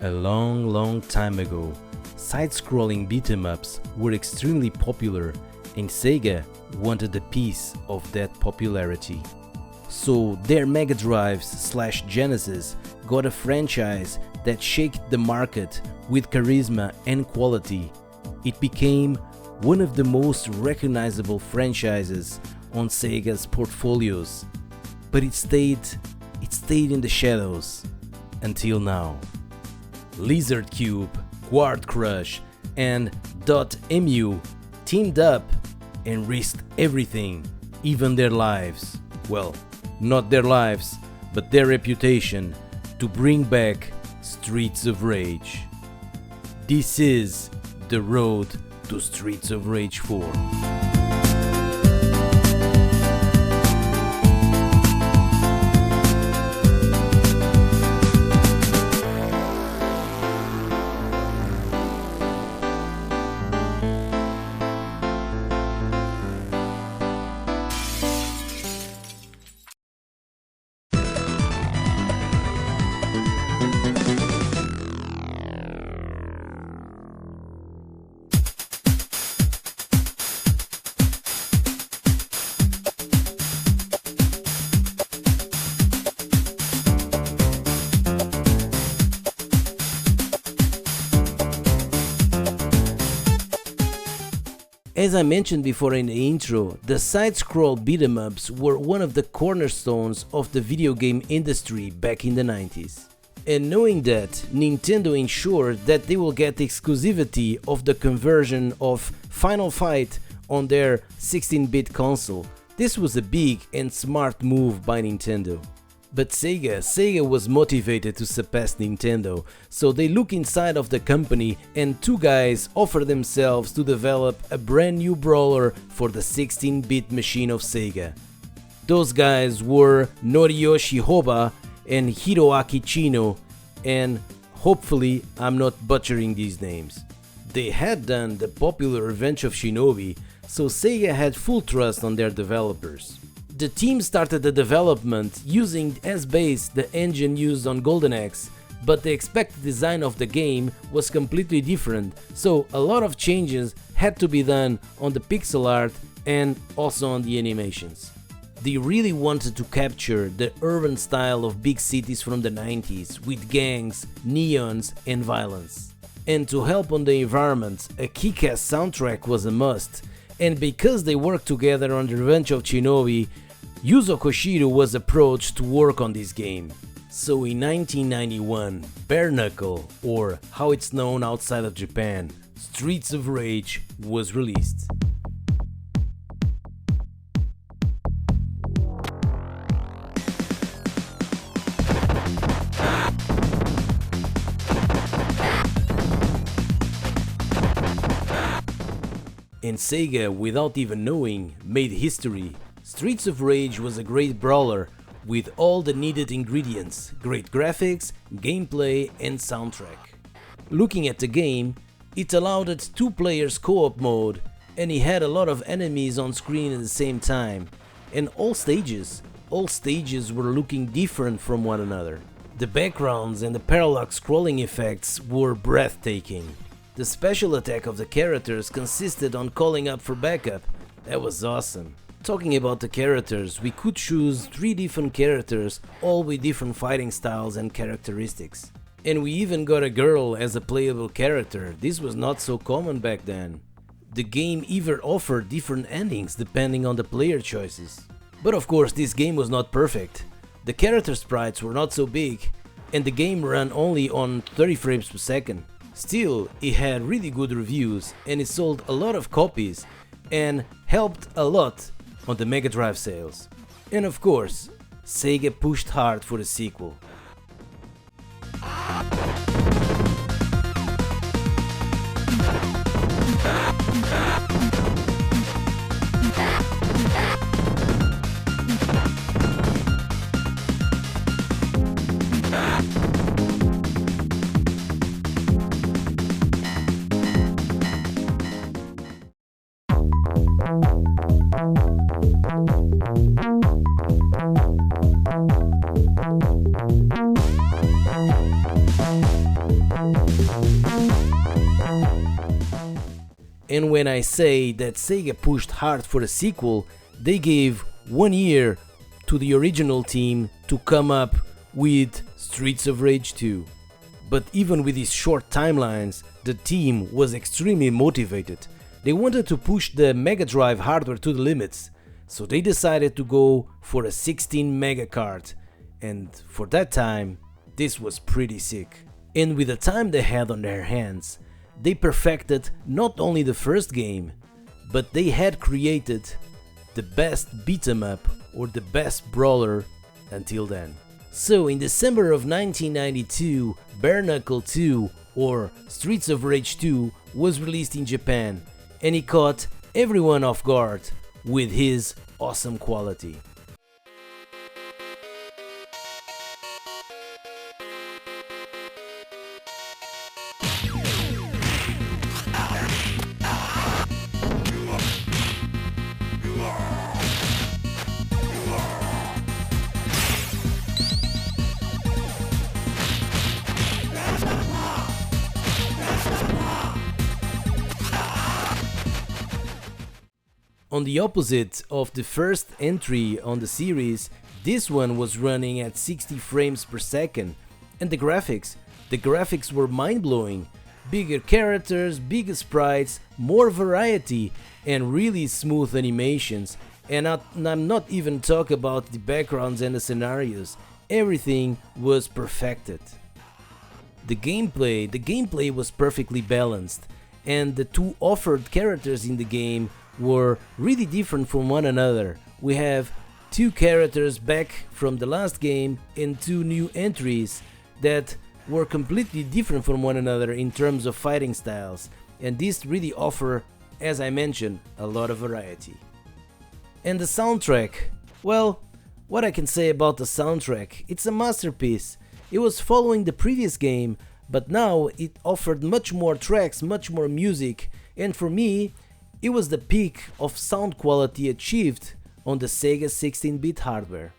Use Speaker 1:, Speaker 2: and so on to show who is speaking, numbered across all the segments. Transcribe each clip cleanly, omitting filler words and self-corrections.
Speaker 1: A long time ago, side-scrolling beat-em-ups were extremely popular and Sega wanted a piece of that popularity. So their Mega Drives/Genesis got a franchise that shook the market with charisma and quality. It became one of the most recognizable franchises on Sega's portfolios, but it stayed in the shadows until now. Lizard Cube, Quad Crush, and .mu teamed up and risked everything, even their lives. Well, not their lives, but their reputation, to bring back Streets of Rage. This is the road to Streets of Rage 4. As I mentioned before in the intro, the side-scroll beat-em-ups were one of the cornerstones of the video game industry back in the 90s. And knowing that, Nintendo ensured that they will get the exclusivity of the conversion of Final Fight on their 16-bit console. This was a big and smart move by Nintendo. But Sega was motivated to surpass Nintendo, so they look inside of the company and two guys offer themselves to develop a brand new brawler for the 16-bit machine of Sega. Those guys were Noriyoshi Hoba and Hiroaki Chino, and hopefully I'm not butchering these names. They had done the popular Revenge of Shinobi, so Sega had full trust on their developers. The team started the development using as base the engine used on Golden Axe, but the expected design of the game was completely different, so a lot of changes had to be done on the pixel art and also on the animations. They really wanted to capture the urban style of big cities from the 90s with gangs, neons and violence. And to help on the environment, a kick-ass soundtrack was a must, and because they worked together on the Revenge of Shinobi, Yuzo Koshiro was approached to work on this game. So in 1991, Bare Knuckle, or how it's known outside of Japan, Streets of Rage was released. And Sega, without even knowing, made history. Streets of Rage was a great brawler with all the needed ingredients, great graphics, gameplay and soundtrack. Looking at the game, it allowed a two players co-op mode and it had a lot of enemies on screen at the same time. And all stages were looking different from one another. The backgrounds and the parallax scrolling effects were breathtaking. The special attack of the characters consisted on calling up for backup. That was awesome. Talking about the characters, we could choose 3 different characters, all with different fighting styles and characteristics. And we even got a girl as a playable character. This was not so common back then. The game even offered different endings depending on the player choices. But of course this game was not perfect. The character sprites were not so big and the game ran only on 30 frames per second. Still, it had really good reviews and it sold a lot of copies and helped a lot on the Mega Drive sales. And of course, Sega pushed hard for the sequel. And when I say that Sega pushed hard for a sequel, they gave 1 year to the original team to come up with Streets of Rage 2. But even with these short timelines, the team was extremely motivated. They wanted to push the Mega Drive hardware to the limits, so they decided to go for a 16 mega card, and for that time, this was pretty sick. And with the time they had on their hands, they perfected not only the first game, but they had created the best beat 'em up or the best brawler until then. So in December of 1992, Bare Knuckle 2 or Streets of Rage 2 was released in Japan, and he caught everyone off guard with his awesome quality. On the opposite of the first entry on the series, this one was running at 60 frames per second, and the graphics were mind-blowing. Bigger characters, bigger sprites, more variety, and really smooth animations. And I'm not even talking about the backgrounds and the scenarios. Everything was perfected. The gameplay was perfectly balanced, and the two offered characters in the game were really different from one another. We have two characters back from the last game and two new entries that were completely different from one another in terms of fighting styles, and this really offer, as I mentioned, a lot of variety. And the soundtrack, well, what I can say about the soundtrack, it's a masterpiece. It was following the previous game, but now it offered much more tracks, much more music, and for me, it was the peak of sound quality achieved on the Sega 16-bit hardware.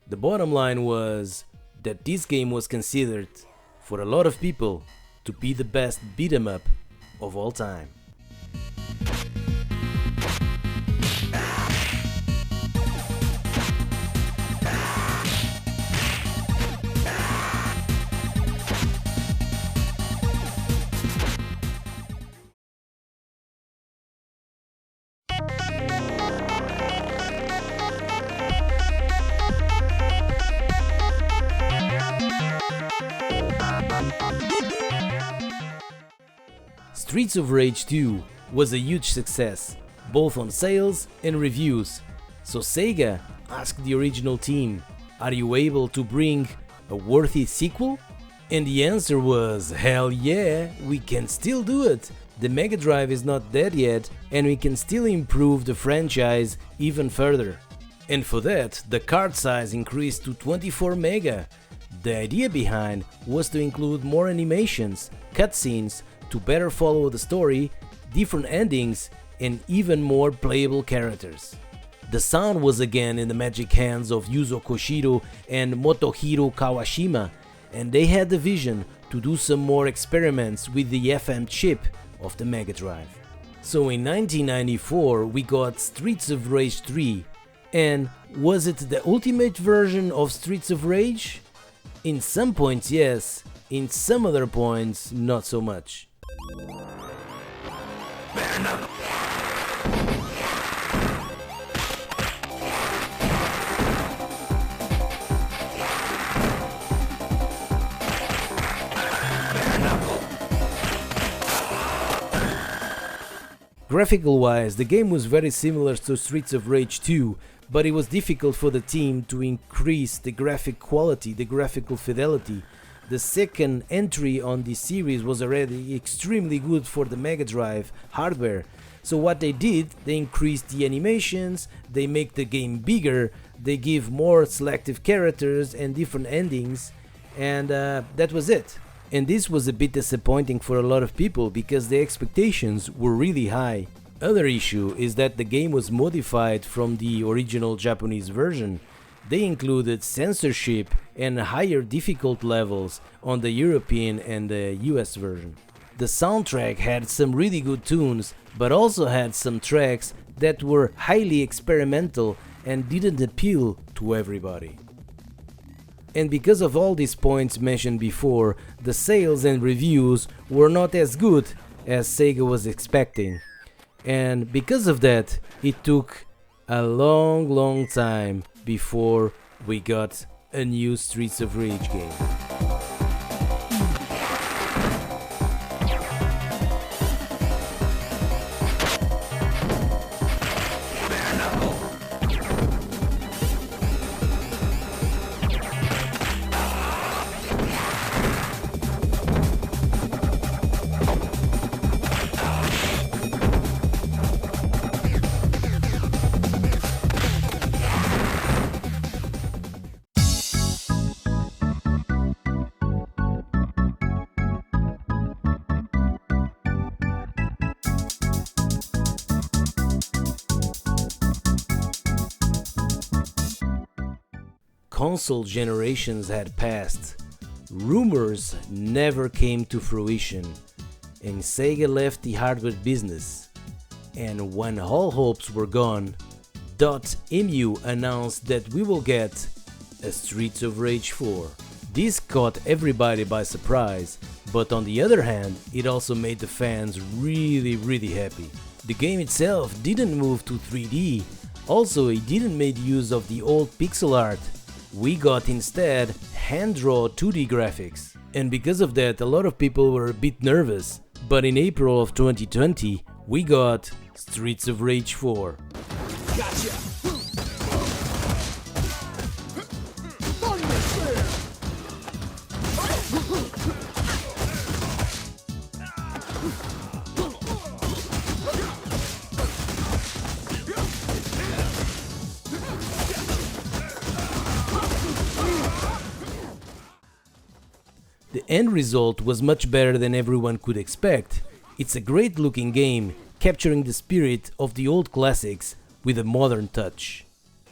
Speaker 1: The bottom line was that this game was considered, for a lot of people, to be the best beat 'em up of all time. Streets of Rage 2 was a huge success, both on sales and reviews, so Sega asked the original team, "Are you able to bring a worthy sequel?" And the answer was, hell yeah, we can still do it. The Mega Drive is not dead yet, and we can still improve the franchise even further. And for that, the card size increased to 24 mega. The idea behind was to include more animations, cutscenes, to better follow the story, different endings, and even more playable characters. The sound was again in the magic hands of Yuzo Koshiro and Motohiro Kawashima, and they had the vision to do some more experiments with the FM chip of the Mega Drive. So in 1994 we got Streets of Rage 3, and was it the ultimate version of Streets of Rage? In some points yes, in some other points not so much. Graphical wise, the game was very similar to Streets of Rage 2, but it was difficult for the team to increase the graphic quality, the graphical fidelity. The second entry on this series was already extremely good for the Mega Drive hardware. So what they did, they increased the animations, they make the game bigger, they give more selective characters and different endings, and that was it. And this was a bit disappointing for a lot of people because the expectations were really high. Other issue is that the game was modified from the original Japanese version. They included censorship and higher difficult levels on the European and the US version. the soundtrack had some really good tunes, but also had some tracks that were highly experimental and didn't appeal to everybody. And because of all these points mentioned before, the sales and reviews were not as good as Sega was expecting. And because of that, it took a long time before we got a new Streets of Rage game. Console generations had passed, rumors never came to fruition, and Sega left the hardware business. And when all hopes were gone, .emu announced that we will get a Streets of Rage 4. This caught everybody by surprise, but on the other hand, it also made the fans really happy. The game itself didn't move to 3D, also it didn't make use of the old pixel art. We got instead hand-drawn 2D graphics. And because of that, a lot of people were a bit nervous. But in April of 2020, we got Streets of Rage 4.
Speaker 2: Gotcha!
Speaker 1: The end result was much better than everyone could expect. It's a great looking game, capturing the spirit of the old classics with a modern touch.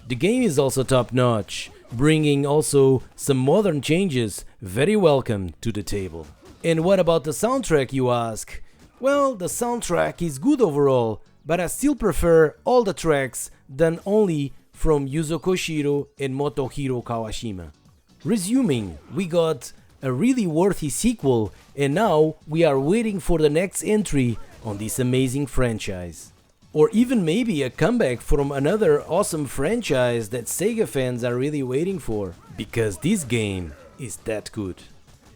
Speaker 1: The game is also top notch, bringing also some modern changes very welcome to the table. And what about the soundtrack, you ask? Well, the soundtrack is good overall, but I still prefer all the tracks done only from Yuzo Koshiro and Motohiro Kawashima. Resuming, we got a really worthy sequel, and now we are waiting for the next entry on this amazing franchise. Or even maybe a comeback from another awesome franchise that Sega fans are really waiting for, because this game is that good.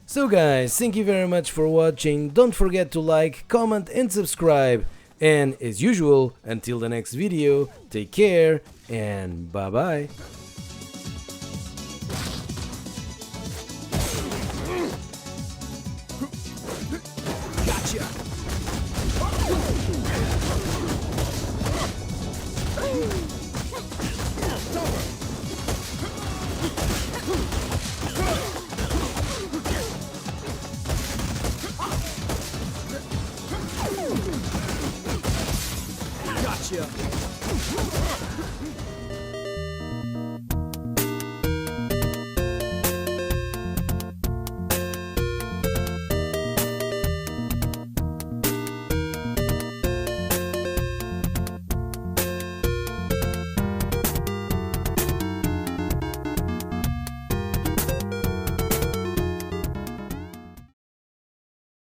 Speaker 1: So guys, thank you very much for watching, don't forget to like, comment and subscribe, and as usual, until the next video, take care and bye bye.
Speaker 2: Gotcha! Gotcha!